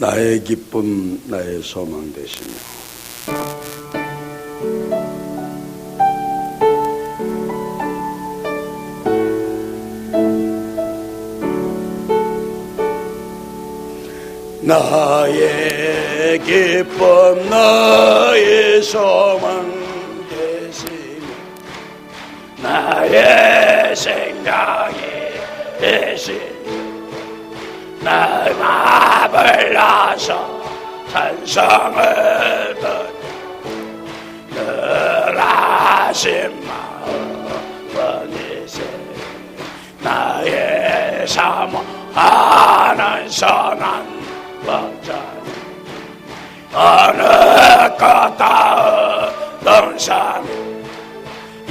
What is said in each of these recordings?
나의 기쁨 나의 소망 되시며 나의 기쁨 나의 소망 되시며 나의 생각이 되시며 나의 마음을 나서 찬송을 드려 늘 하신 마음이세 나의 사모하는 선한 법자니 어느 것다 얻던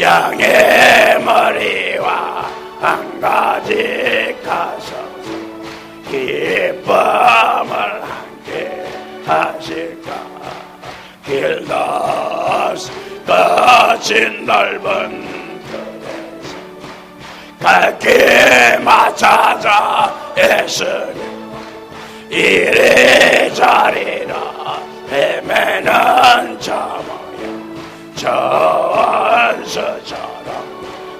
양의 머리와 한 가지 가서 기쁨을 함께 하실까 길도 거친 넓은 길에서 갈 길만 찾아 애쓰니 이리저리로 헤매는 저 모양 저 원수처럼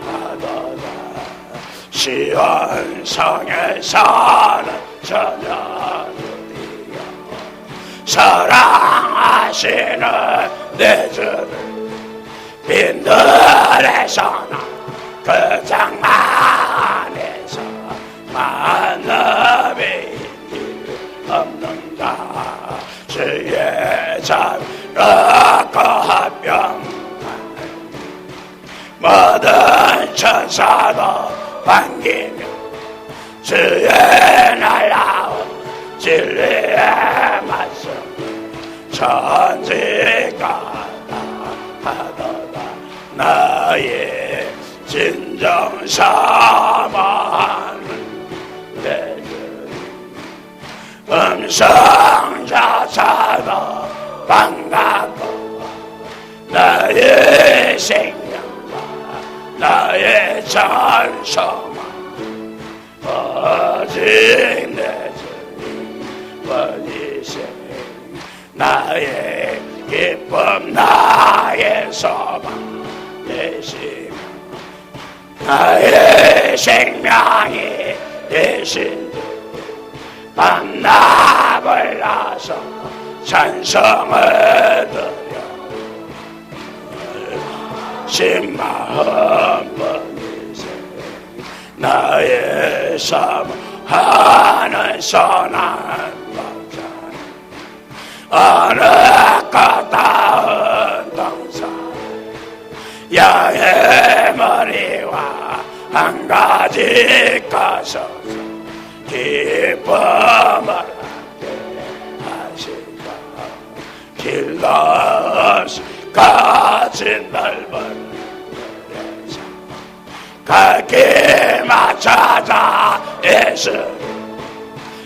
하도다 시온성에 사는 처녀들이여 사랑하시는 내 주를 빈들에서나 그 장막 안에서 만남이 없는가 주의 자비롭고 합병한 모든 천사도 반기며 주의 날라온 진리의 말씀 천지가 하도다 나의 진정 사모하는 내 음성자차도 반갑고 나의 생명과 나의 찬송만 오직 내 주님 뿐이세 나의 기쁨 나의 소망 되시며 나의 생명이 되신 밤낮을 나서 찬송을 드려 신마음 뿐이세 나의 사모하는 선한 법자니 어느 것다 얻던사 양의 머리와 한 가지 가서 기쁨을 함께 하실까 길도 거친 넓은 길에서 갈 길만 찾아 애쓰니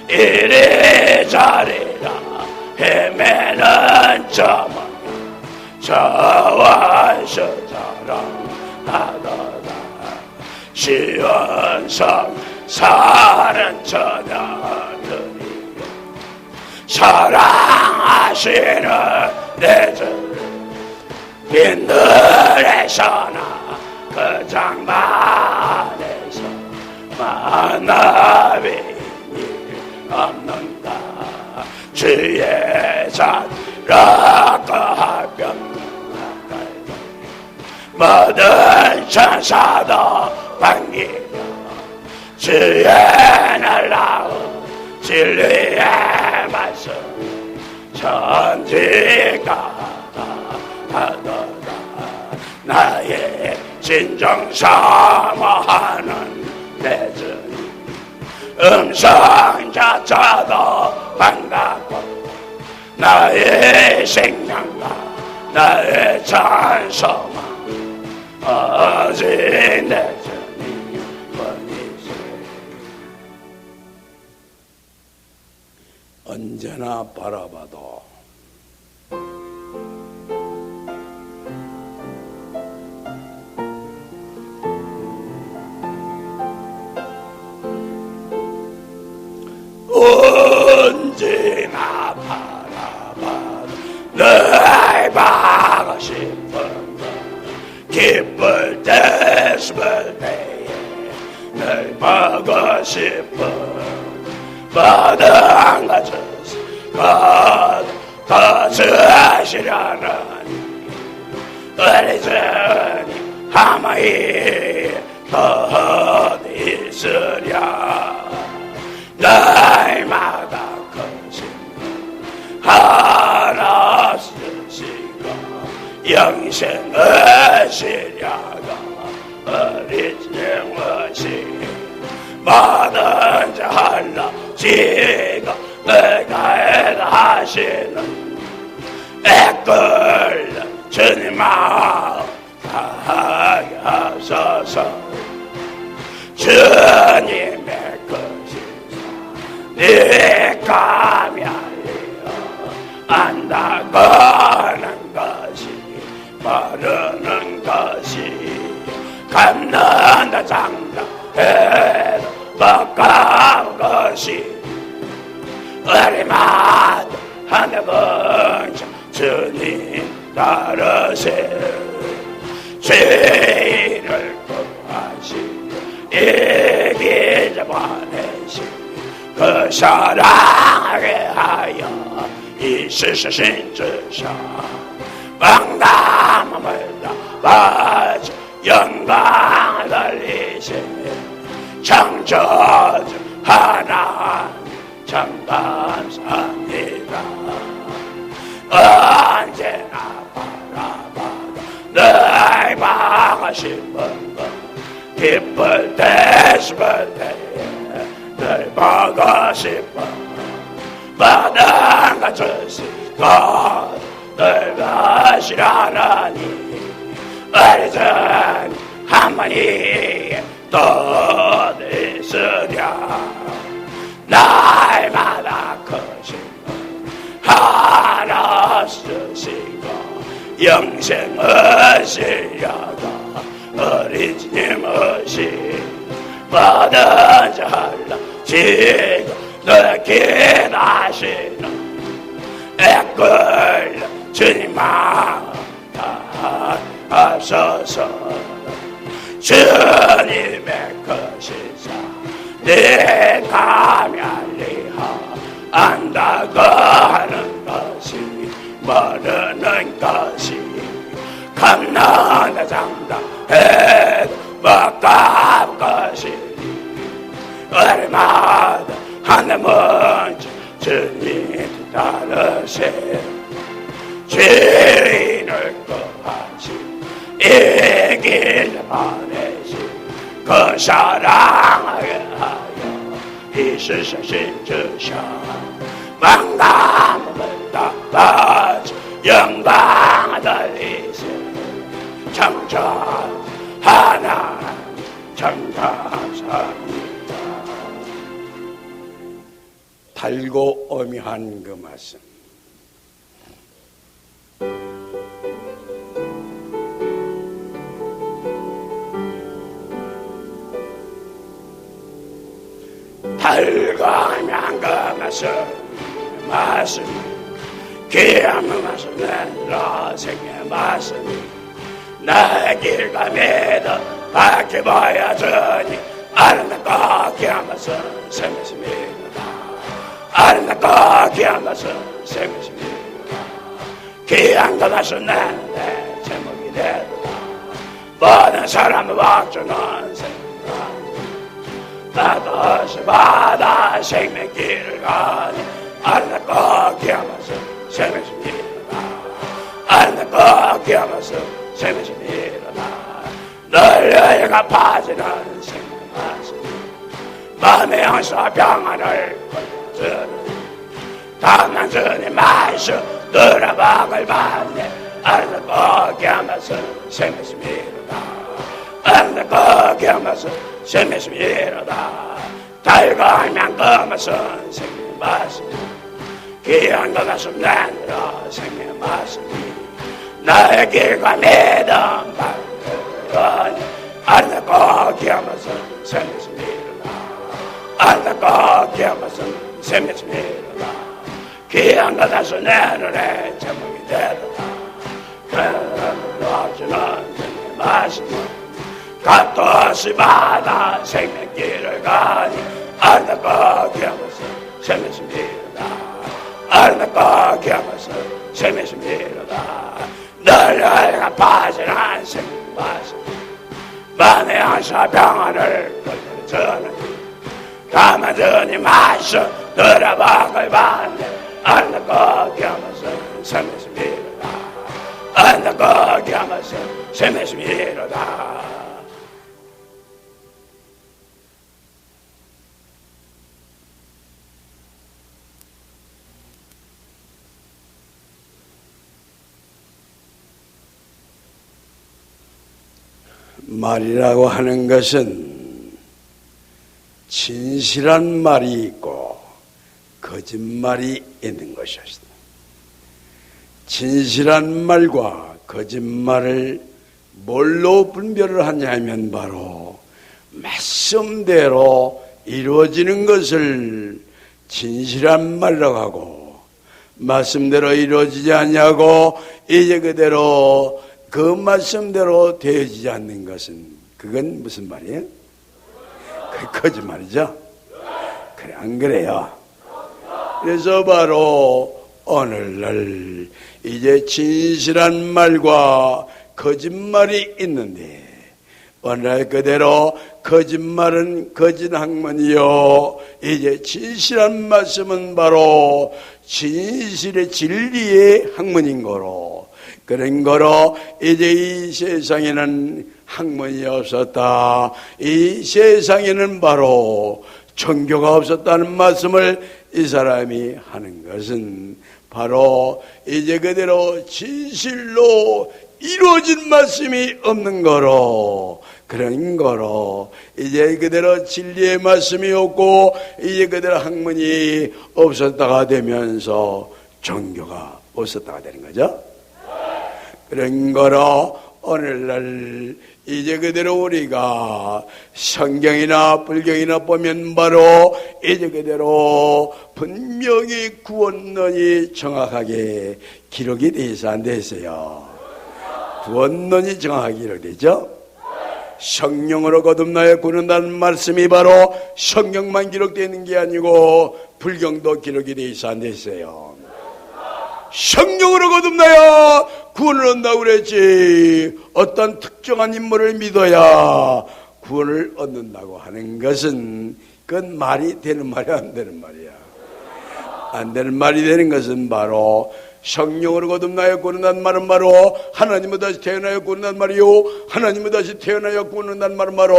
이리저리로 헤매는 저 모양 저 원수처럼 하도다 시온성 사는 처녀들이 사랑하시는 내 주 빈들에서나 그 장막에서 만남이 없는가 주의 자비롭고 합병하다 모든 천사도 반기며 주의 날라온 진리의 말씀 천지가 하도다 나의 진정 사모하는 내 주님 음성자차도 반갑고 나의 생명과 나의 찬송만 오직 내 주님 뿐이세 언제나 바라봐도 언제나 바라봐도 널 보고 싶은 것 기쁠 때 슬플 때에 널 보고 싶은 모든 것을 거주시려느니 우리 주님 하마이 더 어디 있으랴 날마다 크신 하나 쓰시고 영생을 시려가 우리 주님 오시 뭐든지 할라 지가 내가 하시는 애끌 주님 마음 다하게 하소서 주님의 것이사 네가 멸리어 안다고 하는 것이 모르는 것이 감는다 장담해도 못가는 것이 우리마다 하나님 주님 따르세 죄인을 구하시고 이기자 보내시 그 사랑하게 하여 있으신 주셔 망담을 다바쳐 영광을 돌리시네 창조주 하나님 참 감사합니다. 언제나 바라봐도 널 보고 싶은 것 기쁠 때 슬플 때에 널 보고 싶은 모든 것을 쓰고 널 보시라니 우리 주님 하나님 또 어디 있으랴 날마다 크신 하나 쓰시고 영생을 시려가 우리 주님 오시 뭐든지 할라 지고 늘 기다시는 애끌 주님 마음 다하소서 주님의 것이사 내가 멸리하 안다고 하는 것이 모르는 것이 감나나 장담해도 못가는 것이니 얼마나 하나님은 주님 따르세 죄인을 구하시 이길 보내시 그 사랑하게 하여 있으신 주셔 망담을 닦아줘 영광을 돌리세 창조 하나 참 감사합니다. 달고 어미한 그 말씀 달가면 그 말씀 귀한 말씀 내 생의 말씀이 나의 길과 믿어 밝게 보여주니 아름답고 귀한 말씀 생명이십니다. 아름답고 귀한 말씀 생명이십니다. 귀한 그 말씀 내 제목이 되도다 모든 사람을 wak주는 생명 나도 바다 생명 길을 가니 아름답고 귀한 말씀 생명이십니다. 아름답고 귀한 말씀 생명이십니다. 널려가 빠지는 생명 말씀 마음의 영서 평안을 거두는 다만 주님 말씀 들어박을 받네 아름답고 귀한 말씀 생명이십니다. 아름답고 귀한 말씀 생명이십니다. 달가면 그 말씀 생명 말씀 귀한 그 말씀 내느라 생명 말씀이 나의 길과 믿음 밝으니 아름답고 귀한 말씀 생명이십니다. 아름답고 귀한 말씀 생명이십니다. 귀한 것에서 내 눈에 제목이 되도다. 그러지는 생명 말씀은 값도 없이 받아 생명길을 가니 아름답고 귀한 것은 생명의 미로다. 아름답고 귀한 것은 생명의 미로다. 널려가 빠지는 생명 말씀 만의 항상 평안을 걸고 전하니 가만히 말씀 들어박을 받네. 아름답고 귀한 것은 생명의 미로다. 아름답고 귀한 것은 생명의 미로다. 말이라고 하는 것은 진실한 말이 있고 거짓말이 있는 것이었습니다. 진실한 말과 거짓말을 뭘로 분별을 하냐면 바로 말씀대로 이루어지는 것을 진실한 말이라고 하고 말씀대로 이루어지지 않냐고 이제 그대로 그 말씀대로 되어지지 않는 것은 그건 무슨 말이에요? 그 거짓말이죠. 그래 안 그래요? 그래서 바로 오늘날 이제 진실한 말과 거짓말이 있는데 오늘날 그대로 거짓말은 거짓 학문이요 이제 진실한 말씀은 바로 진실의 진리의 학문인 거로 그런 거로 이제 이 세상에는 학문이 없었다. 이 세상에는 바로 종교가 없었다는 말씀을 이 사람이 하는 것은 바로 이제 그대로 진실로 이루어진 말씀이 없는 거로 그런 거로 이제 그대로 진리의 말씀이 없고 이제 그대로 학문이 없었다가 되면서 종교가 없었다가 되는 거죠. 그런 거로 오늘날 이제 그대로 우리가 성경이나 불경이나 보면 바로 이제 그대로 분명히 구원론이 정확하게 기록이 돼 있어 안 됐어요? 구원론이 정확하게 기록되죠? 성령으로 거듭나야 구원한다는 말씀이 바로 성경만 기록되어 있는 게 아니고 불경도 기록이 돼 있어 안 됐어요? 성령으로 거듭나야 구원을 얻는다고 그랬지 어떤 특정한 인물을 믿어야 구원을 얻는다고 하는 것은 그건 말이 되는 말이야 안 되는 말이야? 안 되는 말이 되는 것은 바로 성령으로 거듭나야 구원한다는 말은 바로 하나님은 다시 태어나야 구원한다는 말이요 하나님은 다시 태어나야 구원한다는 말은 바로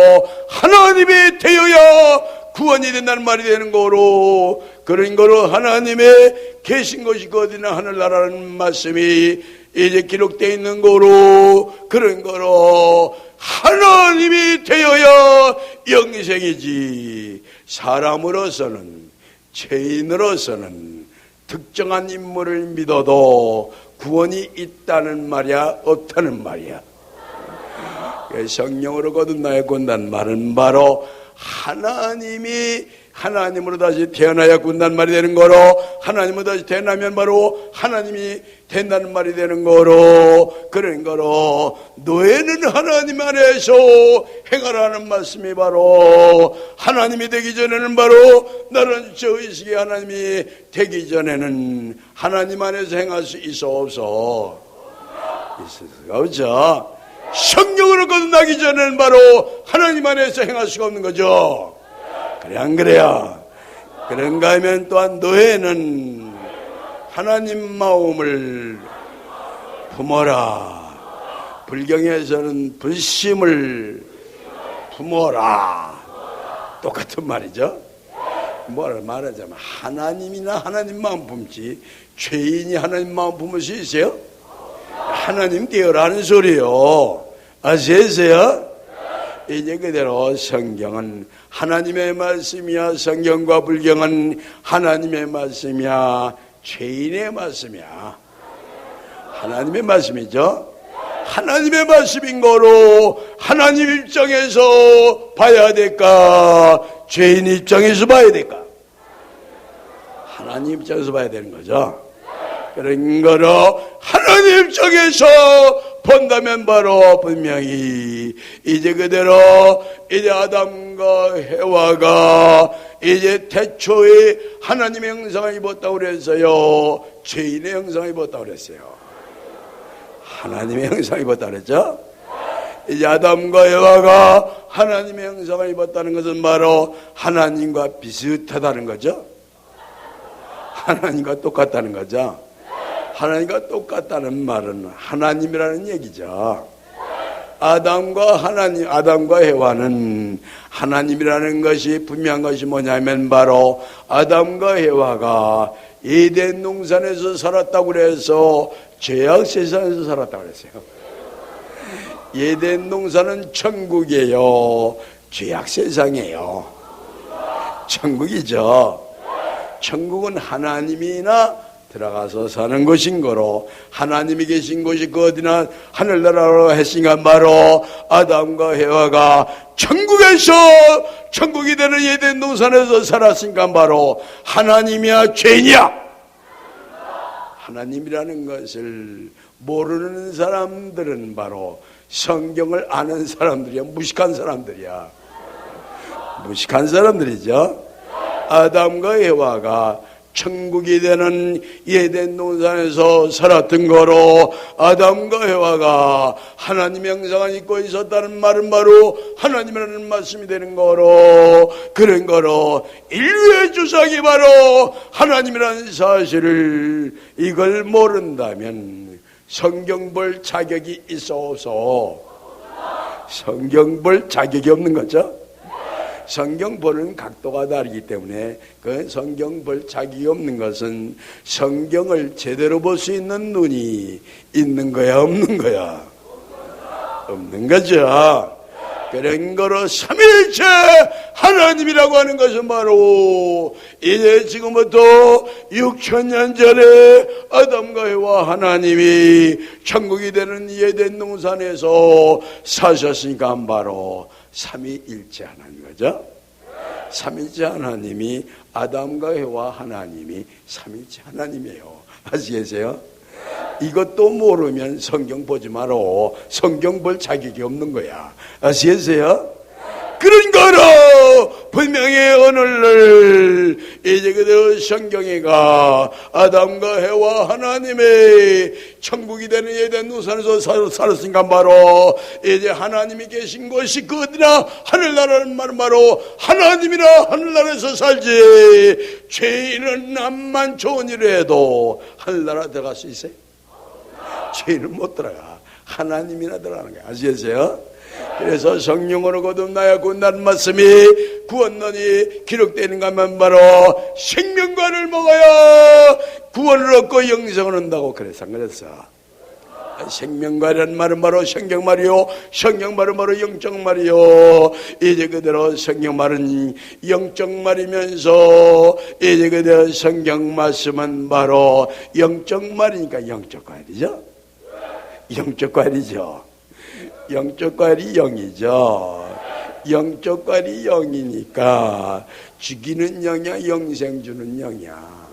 하나님이 되어야 구원이 된다는 말이 되는 거로 그런 거로 하나님의 계신 것이 어디나 하늘나라는 말씀이 이제 기록되어 있는 거로 그런 거로 하나님이 되어야 영생이지 사람으로서는 죄인으로서는 특정한 인물을 믿어도 구원이 있다는 말이야 없다는 말이야. 성령으로 거듭나야 구원다는 말은 바로 하나님으로 다시 태어나야 구원다는 말이 되는 거로 하나님으로 다시 태어나면 바로 하나님이 된다는 말이 되는 거로 그런 거로 너희는 하나님 안에서 행하라는 말씀이 바로 하나님이 되기 전에는 바로 나는 저 이 시기에 하나님이 되기 전에는 하나님 안에서 행할 수 있어 없어? 있을 수가 없죠. 성령으로 거듭나기 전에는 바로 하나님 안에서 행할 수가 없는 거죠. 그래 안 그래요? 그런가 하면 또한 너희는 하나님 마음을 품어라. 불경에서는 불심을 품어라. 똑같은 말이죠. 뭐를 말하자면 하나님이나 하나님 마음 품지 죄인이 하나님 마음 품을 수 있어요? 하나님 되어라는 소리요. 아시겠어요? 이제 그대로 성경은 하나님의 말씀이야. 성경과 불경은 하나님의 말씀이야. 죄인의 말씀이야. 하나님의 말씀이죠. 하나님의 말씀인 거로 하나님 입장에서 봐야 될까? 죄인 입장에서 봐야 될까? 하나님 입장에서 봐야 되는 거죠. 그런 거로 하나님 쪽에서 본다면 바로 분명히 이제 그대로 이제 아담과 해와가 이제 태초에 하나님의 형상을 입었다고 그랬어요? 죄인의 형상을 입었다고 그랬어요? 하나님의 형상을 입었다고 그랬죠? 이제 아담과 해와가 하나님의 형상을 입었다는 것은 바로 하나님과 비슷하다는 거죠? 하나님과 똑같다는 거죠? 하나님과 똑같다는 말은 하나님이라는 얘기죠. 아담과 해와는 하나님이라는 것이 분명한 것이 뭐냐면 바로 아담과 해와가 에덴 동산에서 살았다고 그래서 죄악 세상에서 살았다고 그랬어요. 에덴 동산은 천국이에요. 죄악 세상이에요. 천국이죠. 천국은 하나님이나 들어가서 사는 것인 거로 하나님이 계신 곳이 그 어디나 하늘나라로 했으니까 바로 아담과 해와가 천국에서 천국이 되는 에덴 동산에서 살았으니까 바로 하나님이야 죄인이야? 하나님이라는 것을 모르는 사람들은 바로 성경을 아는 사람들이야. 무식한 사람들이야. 무식한 사람들이죠. 아담과 해와가 천국이 되는 에덴 동산에서 살았던 거로 아담과 해와가 하나님의 형상을 입고 있었다는 말은 바로 하나님이라는 말씀이 되는 거로 그런 거로 인류의 주석이 바로 하나님이라는 사실을 이걸 모른다면 성경 볼 자격이 있어서 성경 볼 자격이 없는 거죠. 성경 보는 각도가 다르기 때문에 그 성경 볼 자격이 없는 것은 성경을 제대로 볼 수 있는 눈이 있는 거야 없는 거야? 없는 거죠. 그런 거로 삼위일체 하나님이라고 하는 것은 바로 이제 지금부터 6,000년 전에 아담과 해와 하나님이 천국이 되는 에덴 동산에서 사셨으니까 바로 삼위일체 하나님 거죠. 삼위일체 하나님이 아담과 해와 하나님이 삼위일체 하나님이에요. 아시겠어요? 이것도 모르면 성경 보지 마라. 성경 볼 자격이 없는 거야. 아시겠어요? 그런 거로 분명히 오늘날 이제 그대로 성경에가 아담과 해와 하나님의 천국이 되는 에덴 동산에서 살았으니까 바로 이제 하나님이 계신 곳이 그 어디나 하늘나라는 말은 바로 하나님이나 하늘나라에서 살지 죄인은 암만 좋은 일을 해도 하늘나라 들어갈 수 있어요? 죄인은 못 들어가. 하나님이나 들어가는 거야. 아시겠어요? 그래서 성령으로 거듭나야 구원다는 말씀이 구원론이 기록되는가 하면 바로 생명과를 먹어야 구원을 얻고 영생을 얻는다고 그래서 생명과라는 말은 바로 성경 말이요, 성경 말은 바로 영적 말이요. 이제 그대로 성경 말은 영적 말이면서 이제 그대로 성경 말씀은 바로 영적 말이니까 영적 과일이죠. 영적 과일이죠. 영적 과일이 영이죠. 영적 과일이 영이니까 죽이는 영이야, 영생 주는 영이야.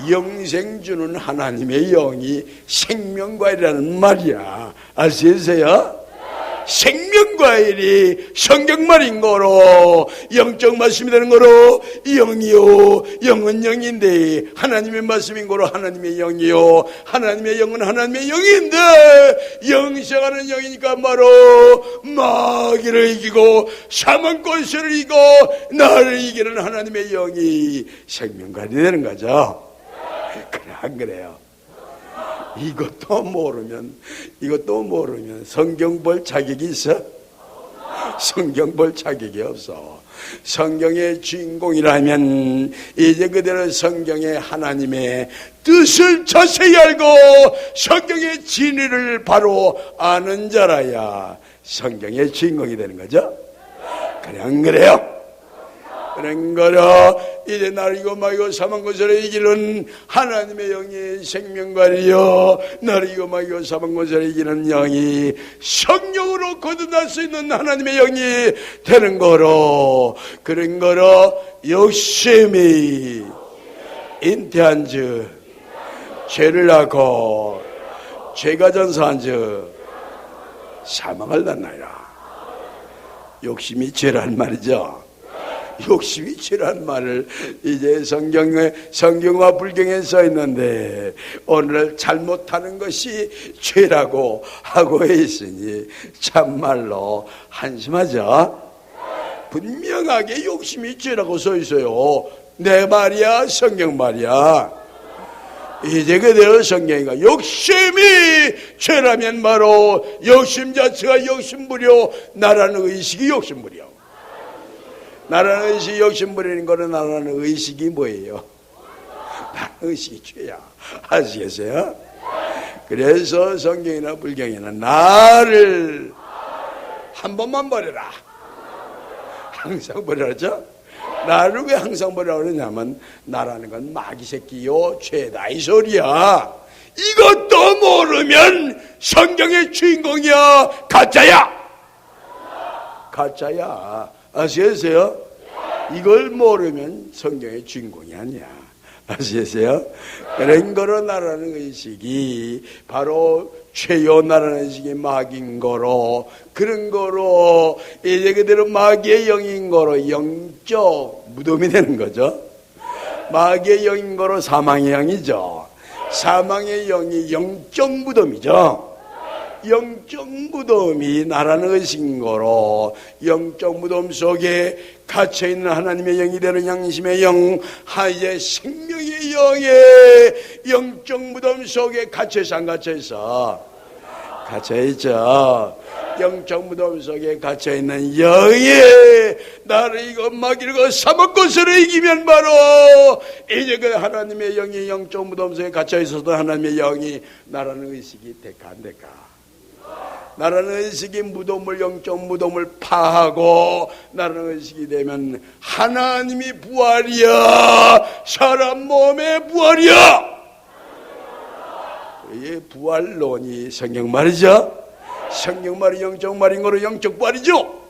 영생 주는 하나님의 영이 생명과일이라는 말이야. 아시겠어요? 생명과일이 성경말인 거로 영적 말씀이 되는 거로 영이요, 영은 영인데 하나님의 말씀인 거로 하나님의 영이요, 하나님의 영은 하나님의 영인데 영생하는 영이니까 바로 마귀를 이기고 사망권세를 이기고 나를 이기는 하나님의 영이 생명과일이 되는 거죠. 그래 안 그래요? 이것도 모르면 성경 볼 자격이 있어? 성경 볼 자격이 없어. 성경의 주인공이라면 이제 그대로 성경의 하나님의 뜻을 자세히 알고 성경의 진리를 바로 아는 자라야 성경의 주인공이 되는 거죠. 그래 안 그래요? 그런 거라 이제 나를 이고 마이고 사망 권세를 이기는 하나님의 영이 생명과일이요, 나를 이고 마이고 사망 권세를 이기는 영이 성령으로 거듭날 수 있는 하나님의 영이 되는 거로 그런 거로 열심히 잉태한 즉 죄를 낳고 죄가 전사한 즉 사망을 낳나이라. 욕심이 죄란 말이죠. 욕심이 죄란 말을 이제 성경과 불경에 써 있는데 오늘 잘못하는 것이 죄라고 하고 있으니 참말로 한심하죠. 분명하게 욕심이 죄라고 써 있어요. 내 말이야, 성경 말이야. 이제 그대로 성경이가 욕심이 죄라면 바로 욕심 자체가 욕심부려, 나라는 의식이 욕심부려. 나라는 의식이 욕심부리는 거는 나라는 의식이 뭐예요? 나라는 의식이 죄야. 아시겠어요? 그래서 성경이나 불경에는 나를 한 번만 버려라, 항상 버려라죠. 나를 왜 항상 버리라고 그러냐면 나라는 건 마귀 새끼요 죄다 이 소리야. 이것도 모르면 성경의 주인공이야, 가짜야. 가짜야. 아시겠어요? 이걸 모르면 성경의 주인공이 아니야. 아시겠어요? 그런 거로 나라는 의식이 바로 죄요, 나라는 의식이 마귀인 거로, 그런 거로 이제 그대로 마귀의 영인 거로 영적 무덤이 되는 거죠. 마귀의 영인 거로 사망의 영이죠. 사망의 영이 영적 무덤이죠. 영적 무덤이 나라는 의식인 거로 영적 무덤 속에 갇혀있는 하나님의 영이 되는 양심의 영, 하의 생명의 영의 영적 무덤 속에 갇혀있어, 안 갇혀있어? 갇혀있죠. 영적 무덤 속에 갇혀있는 영의 나를 이거 마귀를 사먹고서를 이기면 바로 이제 그 하나님의 영이 영적 무덤 속에 갇혀있어도 하나님의 영이 나라는 의식이 될까 안 될까? 나라는 의식이 무덤을, 영적 무덤을 파하고 나라는 의식이 되면 하나님이 부활이야, 사람 몸의 부활이야. 이 부활론이 성경 말이죠. 성경 말이 영적 말인 거로 영적 부활이죠.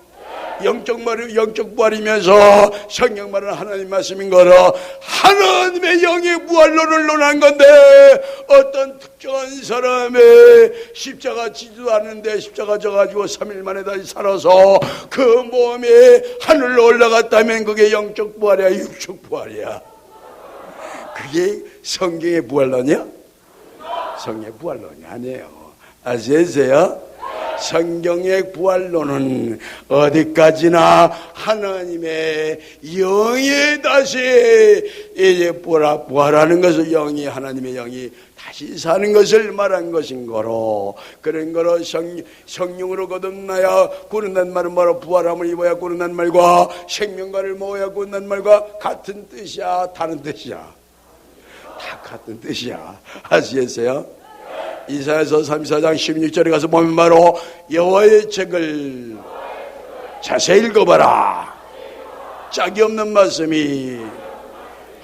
영적 말이 영적 부활이면서 성경 말은 하나님 말씀인 거로 하나님의 영의 부활론을 논한 건데, 어떤 특정한 사람의 십자가 지지도 않는데 십자가 져가지고 3일 만에 다시 살아서 그 몸이 하늘로 올라갔다면 그게 영적 부활이야, 육적 부활이야? 그게 성경의 부활론이야? 성경의 부활론이 아니에요. 아시겠어요? 성경의 부활론은 어디까지나 하나님의 영이 다시 이제 부활하는 것을, 영이, 하나님의 영이 다시 사는 것을 말한 것인 거로, 그런 거로 성령으로 거듭나야 구른다는 말은 바로 부활함을 입어야 구른다는 말과 생명과를 모아야 구른다는 말과 같은 뜻이야, 다른 뜻이야? 다 같은 뜻이야. 아시겠어요? 이사야서 34장 16절에 가서 보면 바로 여호와의 책을 자세히 읽어봐라, 짝이 없는 말씀이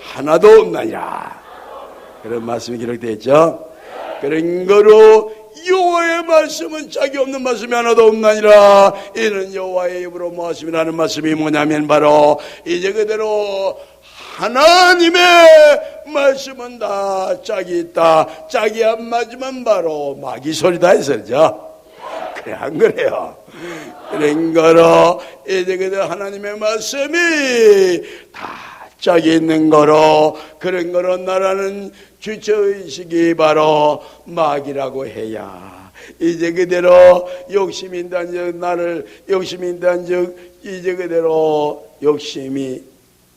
하나도 없나니라, 그런 말씀이 기록되어 있죠. 그런 거로 여호와의 말씀은 짝이 없는 말씀이 하나도 없나니라. 이는 여호와의 입으로 모았음이라는 말씀이 뭐냐면 바로 이제 그대로 하나님의 말씀은 다 짝이 있다. 짝이 안 맞으면 바로 마귀 소리다 해서죠. 그래, 안 그래요? 그런 거로 이제 그대로 하나님의 말씀이 다 짝이 있는 거로, 그런 거로 나라는 주체의식이 바로 마귀라고 해야 이제 그대로 욕심이 인다한 즉 나를 욕심이 인다한 즉 이제 그대로 욕심이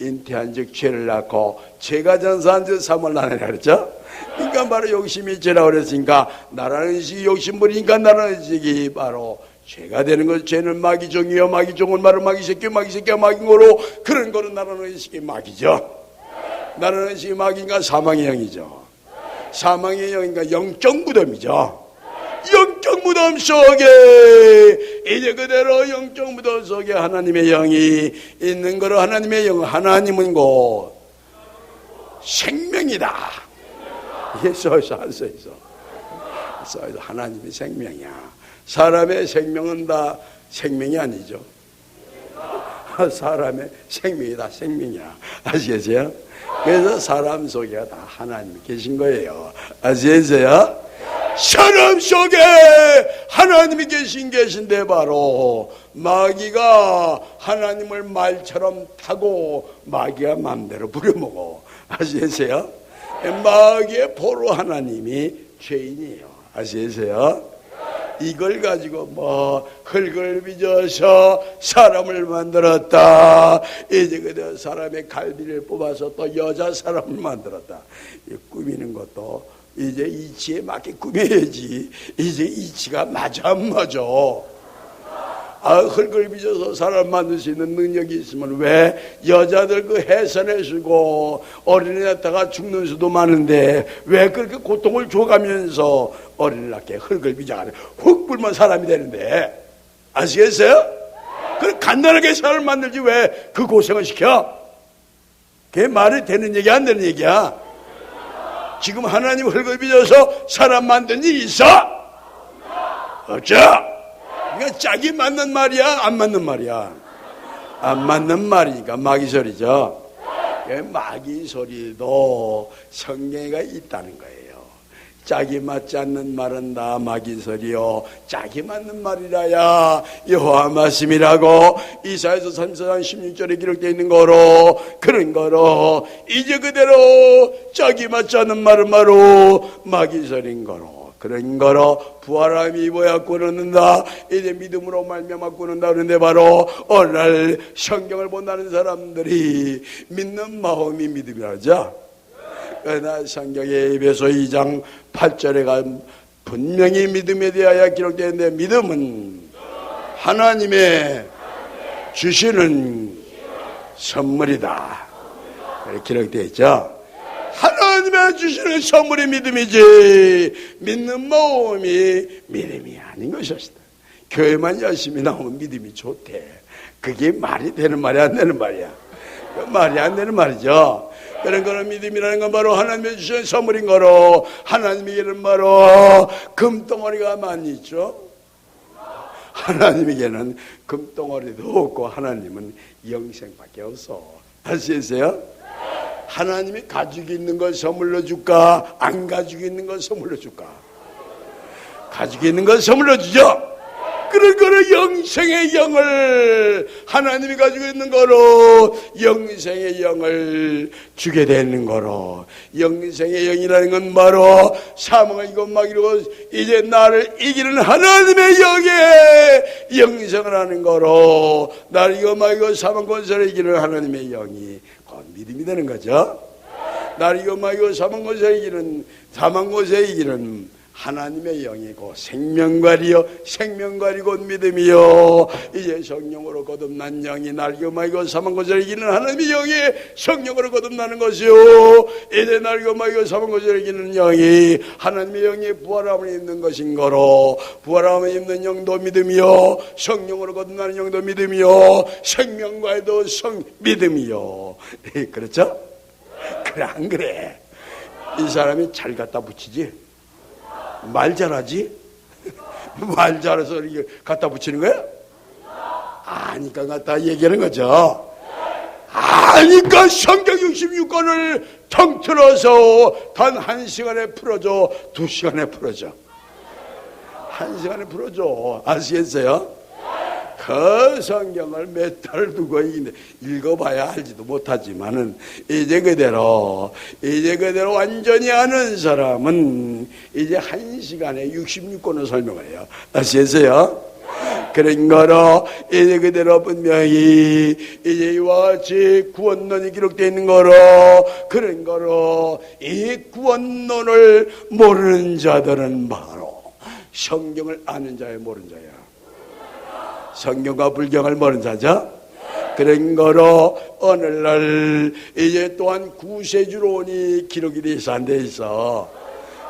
잉태한 즉 죄를 낳고 죄가 전사한 즉 사망을 낳느니라 그랬죠. 그러니까 바로 욕심이 죄라고 그랬으니까 나라는 의식이 욕심부리니까 나라는 의식이 바로 죄가 되는 것. 죄는 마귀종이요, 마귀종은 바로 마귀새끼, 마귀새끼가 마귀인 거로, 그런 거는 나라는 의식이 마귀죠. 나라는 의식이 마귀니까 사망의 영이죠. 사망의 영이니까 영적 무덤이죠. 영적 무덤 속에 이제 그대로 영적 무덤 속에 하나님의 영이 있는 거로, 하나님의 영, 하나님은 곧 생명이다. 이게 써있어, 안 써있어? 써있어. 하나님이 생명이야. 사람의 생명은 다 생명이 아니죠. 사람의 생명이 다 생명이야. 아시겠어요? 그래서 사람 속에 다 하나님이 계신 거예요. 아시겠어요? 사람 속에 하나님이 계신데 바로 마귀가 하나님을 말처럼 타고 마귀가 마음대로 부려먹어. 아시겠어요? 마귀의 보로 하나님이 죄인이에요. 아시겠어요? 이걸 가지고 흙을 빚어서 사람을 만들었다. 이제 그대로 사람의 갈비를 뽑아서 또 여자 사람을 만들었다. 꾸미는 것도 이제 이치에 맞게 꾸며야지. 이제 이치가 맞아 안 맞아? 흙을 빚어서 사람 만들 수 있는 능력이 있으면 왜 여자들 그 해산해 주고 어린애 낳다가 죽는 수도 많은데 왜 그렇게 고통을 줘가면서 어린애 낳게 흙을 빚어가지고 흙 불면 사람이 되는데. 아시겠어요? 그걸 간단하게 사람을 만들지 왜 그 고생을 시켜? 그게 말이 되는 얘기 안 되는 얘기야. 지금 하나님 흙을 빚어서 사람 만든 일이 있어? 없죠? 그러니까 짝이 맞는 말이야? 안 맞는 말이야? 안 맞는 말이니까 마귀 소리죠. 마귀 소리도 성경에 있다는 거예요. 짝이 맞지 않는 말은 다 마귀 소리요, 짝이 맞는 말이라야 여호와 말씀이라고 이사야서 34장 16절에 기록되어 있는 거로, 그런 거로 이제 그대로 짝이 맞지 않는 말은 바로 마귀 소리인 거로, 그런 거로 부활함이 입어야 꾸는다. 이제 믿음으로 말미암아 꾸는다. 그런데 바로 오늘 성경을 본다는 사람들이 믿는 마음이 믿음이라죠. 그러나 성경에 에베소 2장 8절에 가면 분명히 믿음에 대하여 기록되어 있는데, 믿음은 하나님의 주시는 선물이다. 이렇게 기록되어 있죠. 하나님의 주시는 선물이 믿음이지 믿는 마음이 믿음이 아닌 것이었다. 교회만 열심히 나오면 믿음이 좋대. 그게 말이 되는 말이 안 되는 말이야. 말이 안 되는 말이죠. 그런 거는 믿음이라는 건 바로 하나님의 주시는 선물인 거로, 하나님에게는 바로 금덩어리가 많이 있죠. 하나님에게는 금덩어리도 없고 하나님은 영생밖에 없어. 할 수 있어요? 하나님이 가지고 있는 걸 선물로 줄까? 안 가지고 있는 걸 선물로 줄까? 가지고 있는 걸 선물로 주죠. 그런 거를 영생의 영을 하나님이 가지고 있는 거로 영생의 영을 주게 되는 거로, 영생의 영이라는 건 바로 사망을 이기고 마귀로 이제 나를 이기는 하나님의 영에 영생을 하는 거로, 나를 이기고 마귀고 사망 권세를 이기는 하나님의 영이 믿음이 되는 거죠. 나를 이기고 마귀고 사망 권세를 이기는, 사망 권세를 이기는 하나님의 영이고 생명과리요, 생명과리 곧 믿음이요. 이제 성령으로 거듭난 영이 날개 마이고 사망 권세를 이기는 하나님의 영이 성령으로 거듭나는 것이요, 이제 날개 마이고 사망 권세를 이기는 영이 하나님의 영이 부활함을 입는 것인 거로, 부활함을 입는 영도 믿음이요, 성령으로 거듭나는 영도 믿음이요, 생명과도 믿음이요. 그렇죠? 그래 안 그래? 이 사람이 잘 갖다 붙이지? 말 잘하지? 말 잘해서 이렇게 갖다 붙이는 거야? 아니까 갖다 얘기하는 거죠. 아니까 성경 66권을 통틀어서 단 1시간에 풀어줘, 2시간에 풀어줘, 1시간에 풀어줘. 아시겠어요? 그 성경을 몇 달을 두고 읽어봐야 알지도 못하지만은 이제 그대로 완전히 아는 사람은 이제 1시간에 66권을 설명을 해요. 아시겠어요? 그런 거로 이제 그대로 분명히 이제 이와 같이 구원론이 기록되어 있는 거로, 그런 거로 이 구원론을 모르는 자들은 바로 성경을 아는 자의 모르는 자야. 성경과 불경을 모르는 자죠. 그런 거로 오늘날 이제 또한 구세주론이 기록이 돼 있어, 안 돼 있어?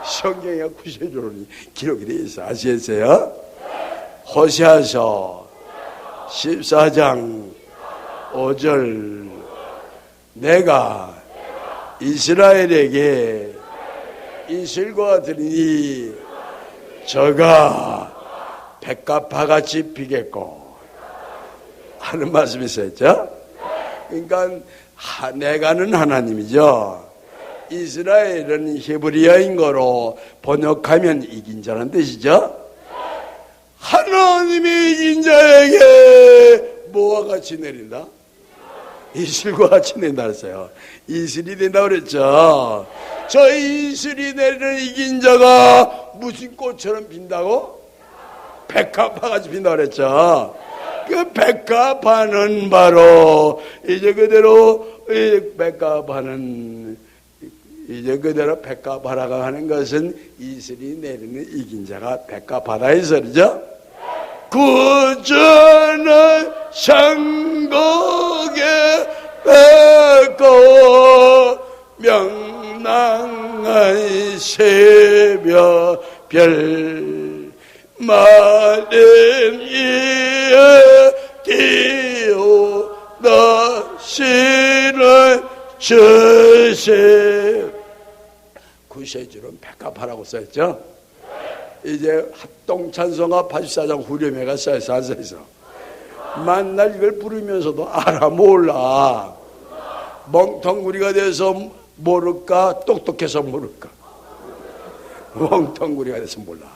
성경에 구세주론이 기록이 돼 있어. 아시겠어요? 호세아서 14장 5절, 내가 이스라엘에게 이슬과 들으니 저가 백합화같이 피겠고 하는 말씀이 있었죠. 그러니까 내가는 하나님이죠. 이스라엘은 히브리어인 거로 번역하면 이긴 자라는 뜻이죠. 하나님이 이긴 자에게 뭐와 같이 내린다? 이슬과 같이 내린다 그랬어요. 이슬이 된다고 그랬죠. 저 이슬이 내리는 이긴 자가 무슨 꽃처럼 핀다고? 백합화같이 핀다고 그랬죠. 그 백합화는 바로 이제 그대로 백합화라고 하는 것은 이슬이 내리는 이긴 자가 백합화다의 소리죠. 구전은 상곡에 백고 명랑한 새벽별 마른 이에 띄우다 시를 주세. 구세주는 백합화라고 써있죠. 이제 합동찬송가 84장 후렴회가 써있어 안 써있어? 만날 이걸 부르면서도 알아 몰라? 멍텅구리가 돼서 모를까? 똑똑해서 모를까? 멍텅구리가 돼서 몰라.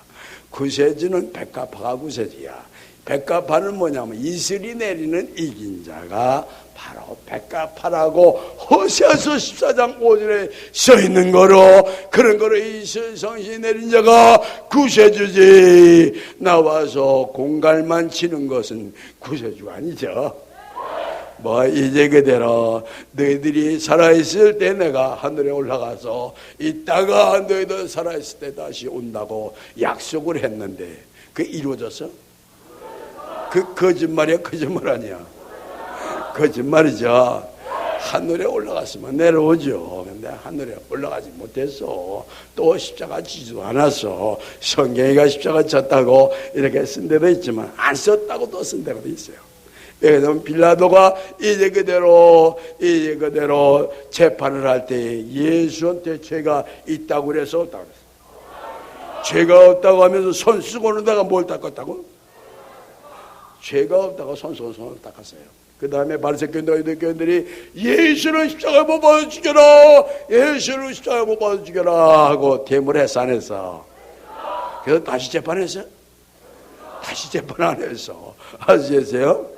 구세주는 백합화가 구세주야. 백합화는 뭐냐면 이슬이 내리는 이긴 자가 바로 백합화라고 호세아서 14장 5절에 써있는 거로, 그런 거로 이슬 성신이 내린 자가 구세주지. 나와서 공갈만 치는 것은 구세주가 아니죠. 이제 그대로 너희들이 살아있을 때 내가 하늘에 올라가서 있다가 너희들 살아있을 때 다시 온다고 약속을 했는데 그게 이루어졌어? 그 거짓말이야? 거짓말 아니야? 거짓말이죠. 하늘에 올라갔으면 내려오죠. 근데 하늘에 올라가지 못했어. 또 십자가 지지도 않았어. 성경이가 십자가 졌다고 이렇게 쓴 데도 있지만 안 썼다고 또 쓴 데도 있어요. 왜냐하면 빌라도가 이제 그대로 재판을 할 때 예수한테 죄가 있다고 그래서 없다고 그랬어. 죄가 없다고 하면서 손 쓰고 오는다가 뭘 닦았다고? 죄가 없다고 손을 닦았어요. 그 다음에 바리새교인들과 유대교인들이 예수를 십자가에 못 박아 죽여라, 예수를 십자가에 못 박아 죽여라 하고 대물 했어 안 했어? 그래서 다시 재판했어요? 다시 재판 안 했어. 아시겠어요?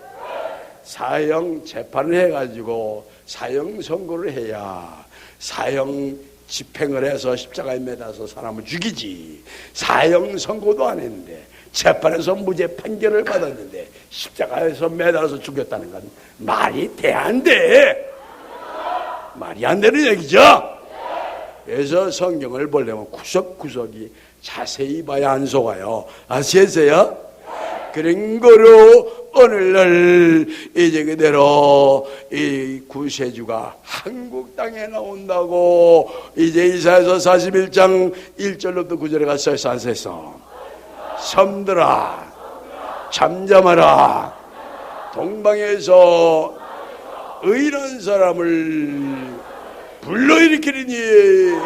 사형 재판을 해가지고 사형 선고를 해야 사형 집행을 해서 십자가에 매달아서 사람을 죽이지. 사형 선고도 안 했는데 재판에서 무죄 판결을 받았는데 십자가에서 매달아서 죽였다는 건 말이 돼 안 돼? 말이 안 되는 얘기죠. 그래서 성경을 보려면 구석구석이 자세히 봐야 안 속아요. 아시겠어요? 그런 거로 오늘날 이제 그대로 이 구세주가 한국 땅에 나온다고 이제 이사야서 41장 1절로부터 9절에 가서 안 써있어? 섬들아 잠잠하라, 동방에서 의인한 사람을 불러일으키리니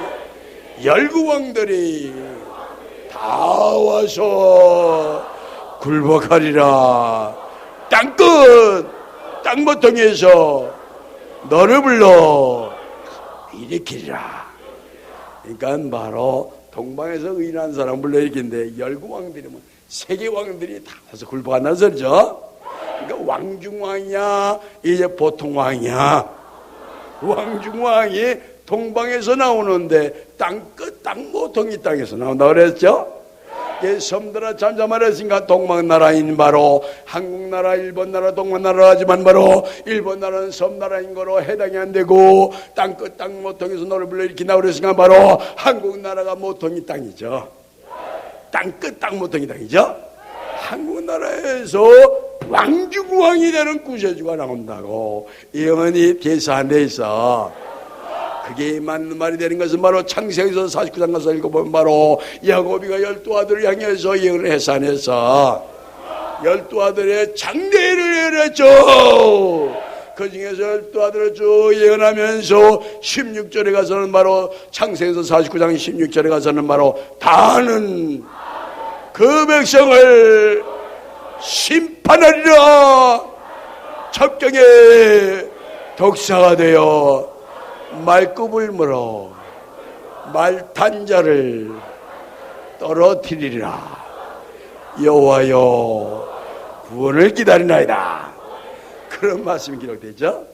열국왕들이 다 와서 굴복하리라. 땅끝 땅모퉁이에서 너를 불러 일으키리라. 그러니까 바로 동방에서 의인한 사람 불러일으키는데 열국왕들이면 세계왕들이 다 와서 굴복한다는 소리죠. 그러니까 왕중왕이야 이제 보통 왕이야? 왕중왕이 동방에서 나오는데 땅끝 땅모퉁이 땅에서 나온다고 그랬죠. 섬들아 잠잠하라 했으니까 동방나라인 바로 한국나라, 일본나라, 동방나라지만 바로 일본나라는 섬나라인 거로 해당이 안 되고 땅끝 땅모퉁이에서 너를 불러일으킨다고 그랬으니까 바로 한국나라가 모퉁이 땅이죠. 땅끝 땅모퉁이 땅이죠. 한국나라에서 왕중왕이 되는 구세주가 나온다고 예언이 대사한 데 있어. 그게 맞는 말이 되는 것은 바로 창세기서 49장 가서 읽어보면 바로 야곱이가 12아들을 향해서 예언을 해서 안 해서 12아들의 장대를 예언했죠. 그 중에서 12아들을 쭉 예언하면서 16절에 가서는 바로 창세기서 49장 16절에 가서는 바로 다는 그 백성을 심판하리라. 첩경의 독사가 되어 말굽을 물어 말탄자를 떨어뜨리리라. 여호와여 구원을 기다리나이다. 그런 말씀이 기록되죠.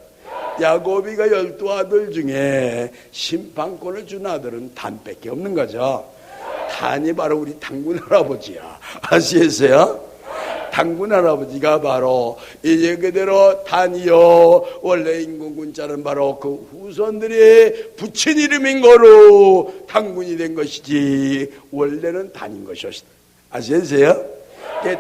야곱이가 12아들 중에 심판권을 준 아들은 단밖에 없는 거죠. 단이 바로 우리 당군 할아버지야. 아시겠어요? 당군 할아버지가 바로 이제 그대로 단이요, 원래 인공군자는 바로 그 후손들이 붙인 이름인 거로 당군이 된 것이지 원래는 단인 것이었다. 아시겠어요?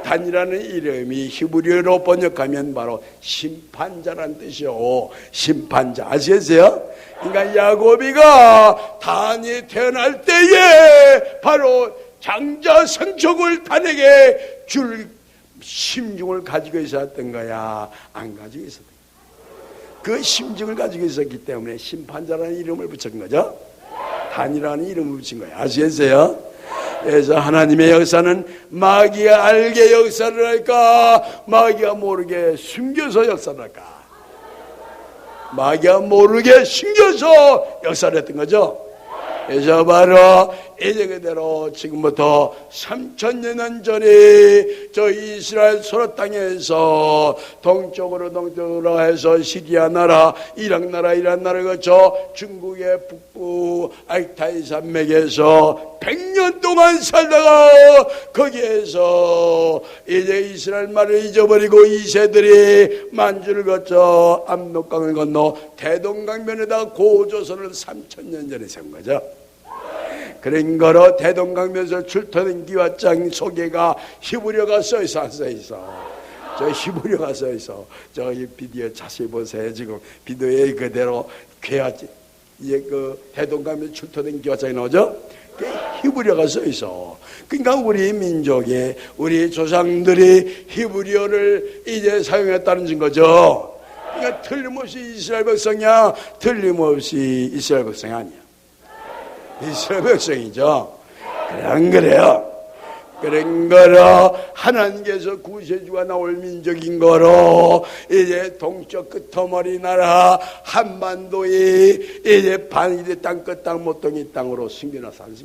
단이라는 이름이 히브리어로 번역하면 바로 심판자란 뜻이요. 심판자. 아시겠어요? 그러니까 야곱이가 단이 태어날 때에 바로 장자 성족을 단에게 줄 심중을 가지고 있었던 거야? 안 가지고 있었던 거야? 그 심중을 가지고 있었기 때문에 심판자라는 이름을 붙인 거죠. 단이라는 이름을 붙인 거야. 아시겠어요? 그래서 하나님의 역사는 마귀가 알게 역사를 할까, 마귀가 모르게 숨겨서 역사를 할까? 마귀가 모르게 숨겨서 역사를 했던 거죠. 그래서 바로 이제 그대로 지금부터 3000년 전에 저 이스라엘 소로 땅에서 동쪽으로 해서 시리아 나라, 이란 나라 거쳐 중국의 북부 알타이 산맥에서 100년 동안 살다가 거기에서 이제 이스라엘 말을 잊어버리고 이세들이 만주를 거쳐 압록강을 건너 대동강변에다 고조선을 3000년 전에 세운 거죠. 그런 거로 대동강변에서 출토된 기와장 속에가 히브리어가 써있어 안 써있어? 저 히브리어가 써있어. 저기 비디오 자세히 보세요. 지금 비디오에 그대로 괴하지. 이제 그 대동강변에서 출토된 기와장이 나오죠? 히브리어가 써있어. 그러니까 우리 민족에 우리 조상들이 히브리어를 이제 사용했다는 증거죠. 그러니까 틀림없이 이스라엘 백성이야. 틀림없이 이스라엘 백성이 아니야. 이스라엘 백성이죠. 그래, 안 그래요? 그런 거로 하나님께서 구세주가 나올 민족인 거로 이제 동쪽 끝터머리 나라 한반도에 이제 반이대 땅 끝 땅 모퉁이 땅으로 숨겨놔서 안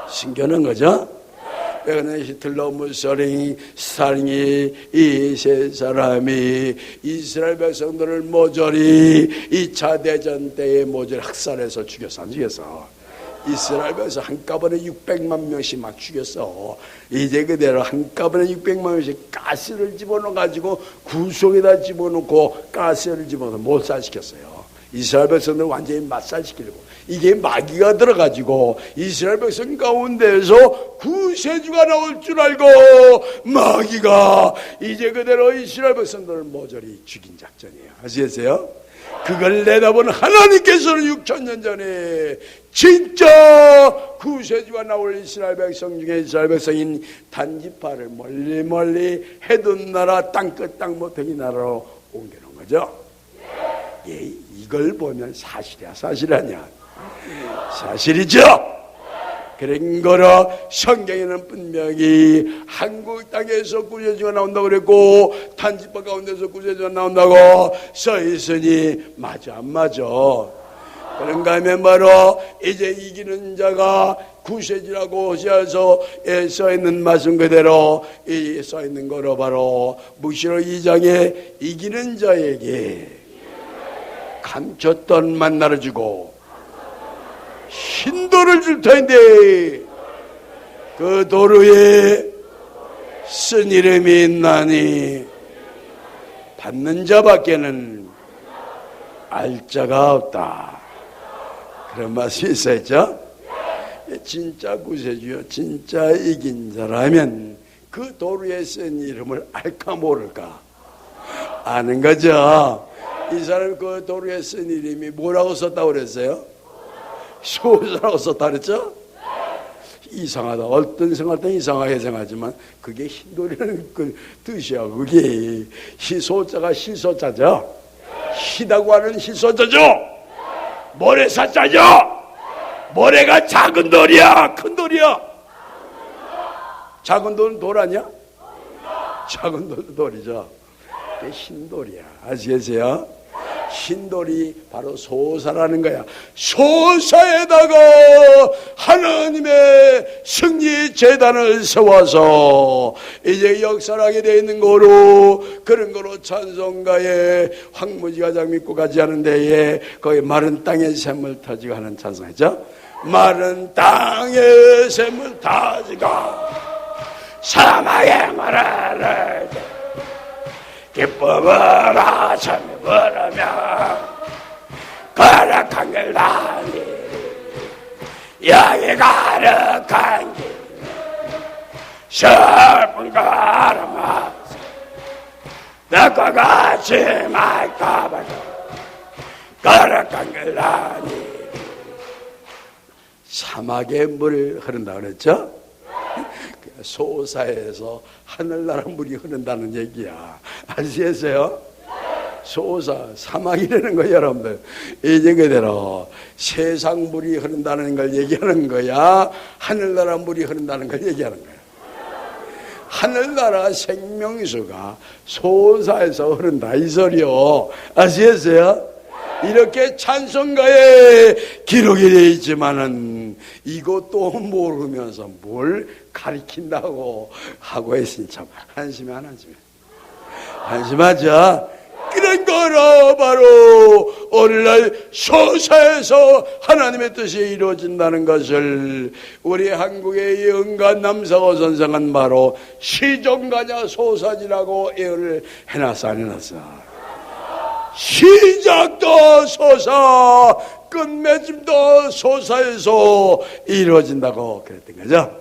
숨겨놓은 거죠. 그러나 히틀러, 무솔리니, 스탈린이 이 세 사람이 이스라엘 백성들을 모조리 2차 대전 때에 모조리 학살해서 죽였어 안 죽였어? 이스라엘 백성 한꺼번에 600만 명씩 막 죽였어. 이제 그대로 한꺼번에 600만 명씩 가스를 집어넣어가지고 구속에다 집어넣고 가스를 집어넣어서 몰살시켰어요. 이스라엘 백성들 완전히 맛살시키려고. 이게 마귀가 들어가지고 이스라엘 백성 가운데에서 구세주가 나올 줄 알고 마귀가 이제 그대로 이스라엘 백성들을 모조리 죽인 작전이에요. 아시겠어요? 그걸 내다본 하나님께서는 6000년 전에 진짜 구세주가 나올 이스라엘 백성 중에 이스라엘 백성인 단지파를 멀리 해둔 나라 땅끝 땅 모퉁이 나라로 옮겨놓은 거죠. 예, 이걸 보면 사실이야 사실 아니야? 사실이죠. 그런 거로 성경에는 분명히 한국 땅에서 구세주가 나온다고 그랬고 단지파 가운데서 구세주가 나온다고 써있으니 맞아 안 맞아? 그런가 하면 바로 이제 이기는 자가 구세주라고 하셔서 써있는 말씀 그대로 써있는 거로 바로 무시로 2장에 이기는 자에게 감췄던 만나를 주고 흰돌을 줄 터인데 그 도루에 쓴 이름이 있나니 받는 자밖에는 알 자가 없다. 그런 말씀이 있었죠. 진짜 구세주요 진짜 이긴 자라면 그 도루에 쓴 이름을 알까 모를까 아는 거죠. 이 사람이 그 도루에 쓴 이름이 뭐라고 썼다고 그랬어요? 소자라고 썼다 그랬죠? 이상하다. 어떤 생각할 땐 이상하게 생각하지만 그게 흰돌이라는 그 뜻이야. 그게 희소자가 희소자죠. 희다고 하는 희소자죠. 모래사자죠. 모래가 작은 돌이야 큰 돌이야? 작은 돌은 돌 아니야? 작은 돌도 돌이죠. 그게 신돌이야. 아시겠어요? 신돌이 바로 소사라는 거야. 소사에다가 하나님의 승리 제단을 세워서 이제 역사하게 되어 있는 거로, 그런 거로 찬송가에 황무지가 장미꽃 같지 않은 데에 거기 마른 땅에 샘물 터지고 하는 찬송이죠. 마른 땅에 샘물 터지고 사막의 물을 기쁨으로 참여 부르며 거룩한 길 다니 여기 거룩한 길 슬픈 걸음아 너과 같이 말까봐 거룩한 길 다니. 사막에 물을 흐른다 그랬죠? 소사에서 하늘나라 물이 흐른다는 얘기야. 아시겠어요? 소사, 사막이라는 거예요, 여러분들. 이제 그대로 세상 물이 흐른다는 걸 얘기하는 거야? 하늘나라 물이 흐른다는 걸 얘기하는 거야? 하늘나라 생명수가 소사에서 흐른다, 이 소리요. 아시겠어요? 이렇게 찬송가에 기록이 되어 있지만은 이것도 모르면서 뭘 가리킨다고 하고 있으니 참 한심하죠. 그런 거로 바로 오늘날 소사에서 하나님의 뜻이 이루어진다는 것을 우리 한국의 예언가 남사고 선생은 바로 시종가냐 소사지라고 예언을 해놨어, 안 해놨어? 시작도 소사, 끝맺음도 소사에서 이루어진다고 그랬던 거죠.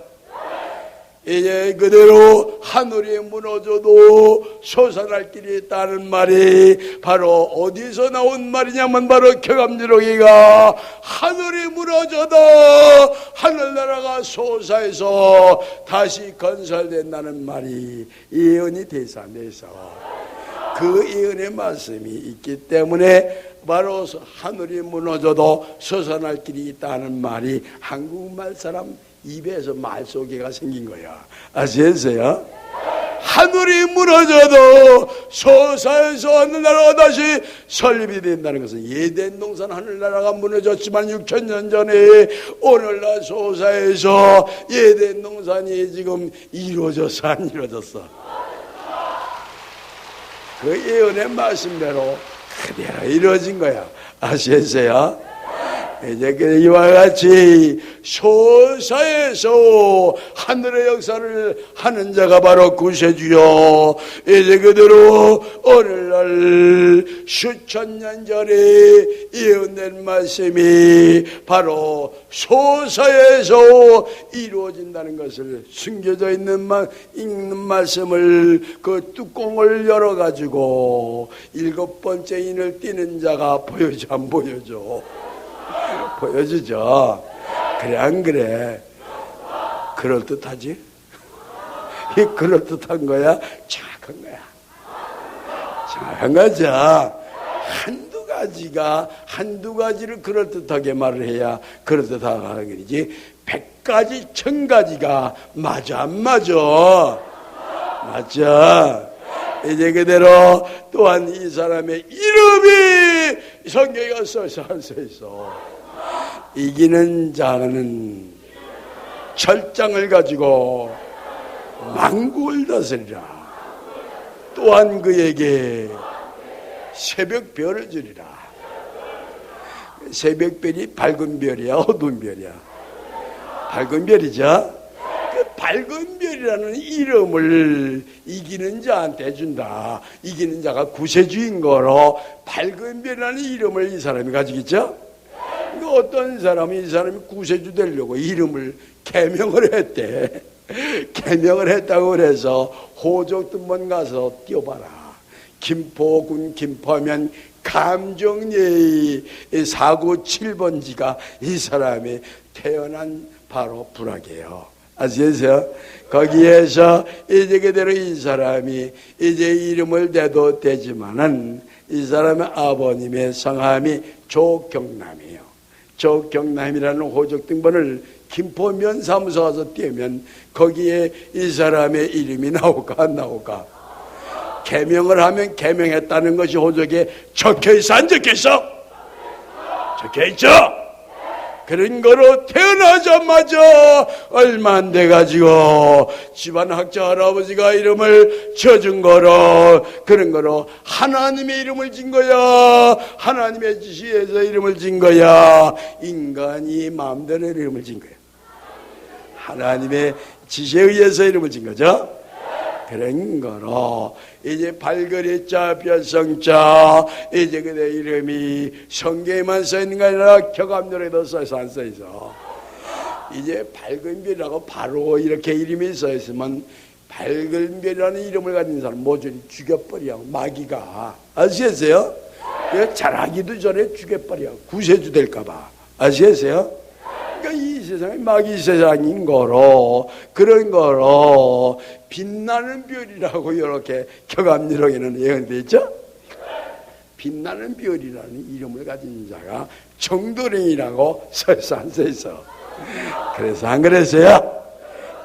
이제 그대로 하늘이 무너져도 솟아날 길이 있다는 말이 바로 어디서 나온 말이냐면 바로 경암지록이가 하늘이 무너져도 하늘나라가 솟아서 다시 건설된다는 말이 예언이 돼서 안 돼서 그 예언의 말씀이 있기 때문에 바로 하늘이 무너져도 솟아날 길이 있다는 말이 한국말 사람 입에서 말소개가 생긴 거야. 아시겠어요? 하늘이 무너져도 소사에서 하늘나라가 다시 설립이 된다는 것은 예덴 동산 하늘나라가 무너졌지만 6,000년 전에 오늘날 소사에서 예덴 동산이 지금 이루어졌어, 안 이루어졌어? 그 예언의 말씀대로 그대로 이루어진 거야. 아시겠어요? 이제 이와 같이 소사에서 하늘의 역사를 하는 자가 바로 구세주요. 이제 그대로 오늘날 수천 년 전에 예언된 말씀이 바로 소사에서 이루어진다는 것을 숨겨져 있는 읽는 말씀을 그 뚜껑을 열어가지고 7번째 인을 띄는 자가 보여줘, 안 보여줘? 보여주죠. 그래, 안 그래? 그럴듯하지? 이 그럴듯한 거야? 정확한 거야. 정확한 거죠. 한두 가지를 그럴듯하게 말을 해야 그럴듯하다는 거지. 100가지, 1000가지가 맞아, 안 맞아? 맞아. 이제 그대로 또한 이 사람의 이름이 성경에 써 있어. 이기는 자는 철장을 가지고 만국을 다스리라. 또한 그에게 새벽별을 주리라. 새벽별이 밝은 별이야, 어두운 별이야? 밝은 별이죠. 그 밝은 별이라는 이름을 이기는 자한테 준다. 이기는 자가 구세주인 거로 밝은 별이라는 이름을 이 사람이 가지고 있죠. 어떤 사람이 이 사람이 구세주 되려고 이름을 개명을 했대. 개명을 했다고 그래서 호적등본 가서 띄워봐라. 김포군 김포하면 감정예의 497번지가 이 사람이 태어난 바로 부락이에요. 아시겠어요? 거기에서 이제 그대로 이 사람이 이제 이름을 대도 되지만은 이 사람의 아버님의 성함이 조경남이에요. 조경남이라는 호적등본을 김포면사무소 가서 띄우면 거기에 이 사람의 이름이 나올까 안 나올까? 계명을 하면 계명했다는 것이 호적에 적혀있어 안 적혀있어? 적혀있죠? 그런 거로 태어나자마자 얼마 안 돼가지고 집안 학자 할아버지가 이름을 지어준 거로, 그런 거로 하나님의 이름을 진 거야. 하나님의 지시에서 이름을 진 거야. 인간이 마음대로 이름을 진 거야. 하나님의 지시에 의해서 이름을 진 거죠. 그런 거로 이제 발그리자 벼성자, 이제 그대 이름이 성경에만 써있는 게 아니라 격암열에도 써있어 안 써있어? 이제 밝은 별이라고 바로 이렇게 이름이 써있으면 밝은 별이라는 이름을 가진 사람 모조리 죽여버려. 마귀가 아시겠어요? 잘하기도 전에 죽여버려. 구세주 될까봐. 아시겠어요? 그러니까 이 세상이 마귀 세상인 거로, 그런 거로 빛나는 별이라고 이렇게 격암리록에는 예언되어 있죠? 빛나는 별이라는 이름을 가진 자가 정도령이라고 써있어 안 써있어? 그래서 안 그랬어요?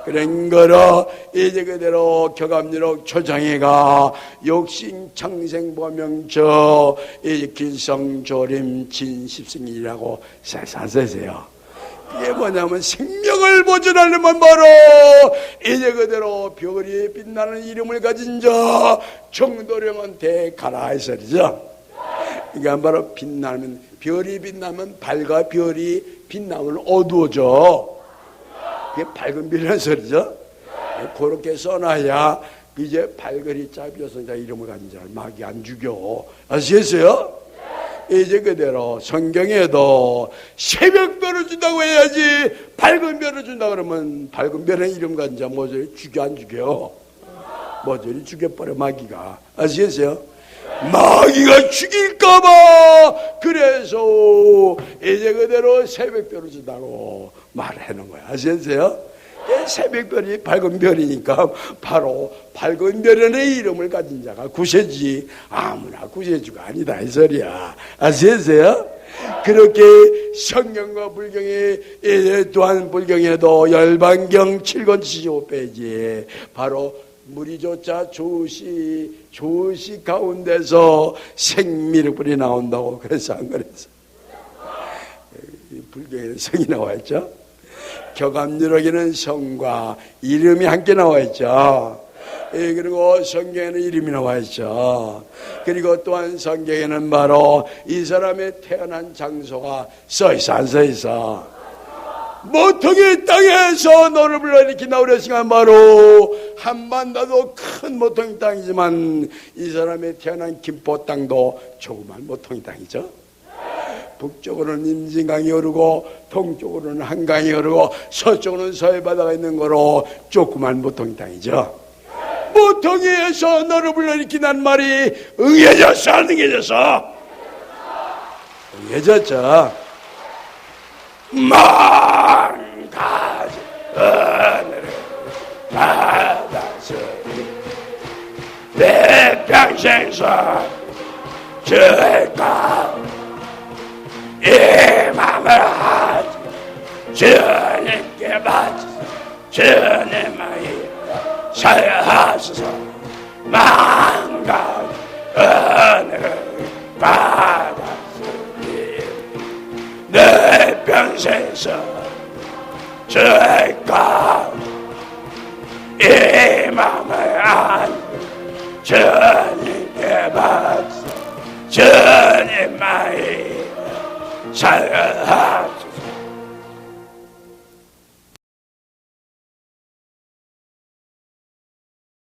그런 거로 이제 그대로 격암리록 초장애가 욕심 창생보명처 이제 길성조림 진십승이라고 써있어 안 써있어요? 이게 뭐냐면 생명을 보존하려면 바로 이제 그대로 별이 빛나는 이름을 가진 자 정도령한테 가라 이 소리죠. 이게 바로 빛나면, 별이 빛나면 밝아, 별이 빛나면 어두워져. 그게 밝은 별이라는 소리죠. 그렇게 써놔야 이제 발걸이 잡혀서 자 이름을 가진 자를 마귀 안 죽여. 아시겠어요? 이제 그대로 성경에도 새벽별을 준다고 해야지 밝은 별을 준다 그러면 밝은 별의 이름 가진 자 모조리 죽여 안 죽여? 모조리 죽여버려 마귀가. 아시겠어요? 마귀가 죽일까봐 그래서 이제 그대로 새벽별을 준다고 말하는 거야. 아시겠어요? 새벽별이 밝은 별이니까 바로 밝은 별의 이름을 가진 자가 구세지, 아무나 구세주가 아니다 이 소리야. 아시겠어요? 그렇게 성경과 불경에, 또한 불경에도 열반경 7권 75페이지에 바로 무리조차 조시 가운데서 생미륵불이 나온다고 그래서 안 그랬어? 불경에는 성이 나와 있죠. 격암리록에는 성과 이름이 함께 나와 있죠. 그리고 성경에는 이름이 나와 있죠. 그리고 또한 성경에는 바로 이 사람의 태어난 장소가 써있어 안 써있어? 모퉁이 땅에서 너를 불러일으킨다 그랬으니까 바로 한반도도 큰 모퉁이 땅이지만 이 사람의 태어난 김포 땅도 조그만 모퉁이 땅이죠. 북쪽으로는 임진강이 흐르고 동쪽으로는 한강이 흐르고 서쪽으로는 서해바다가 있는 거로 조그만 모퉁이 땅이죠. 모퉁이에서 너를 불러일으킨다는 말이 응해졌어 안 응해졌어? 응해졌죠. 망가지 하늘을 받아서 내 평생서 죄가 이 맘을 하지 주님께 바치소 주님의 사랑하소서 망가지 은혜를 받았으니 내 평생에서 죄가 이 맘을 하지 주님께 바치소 주님의 사랑하소서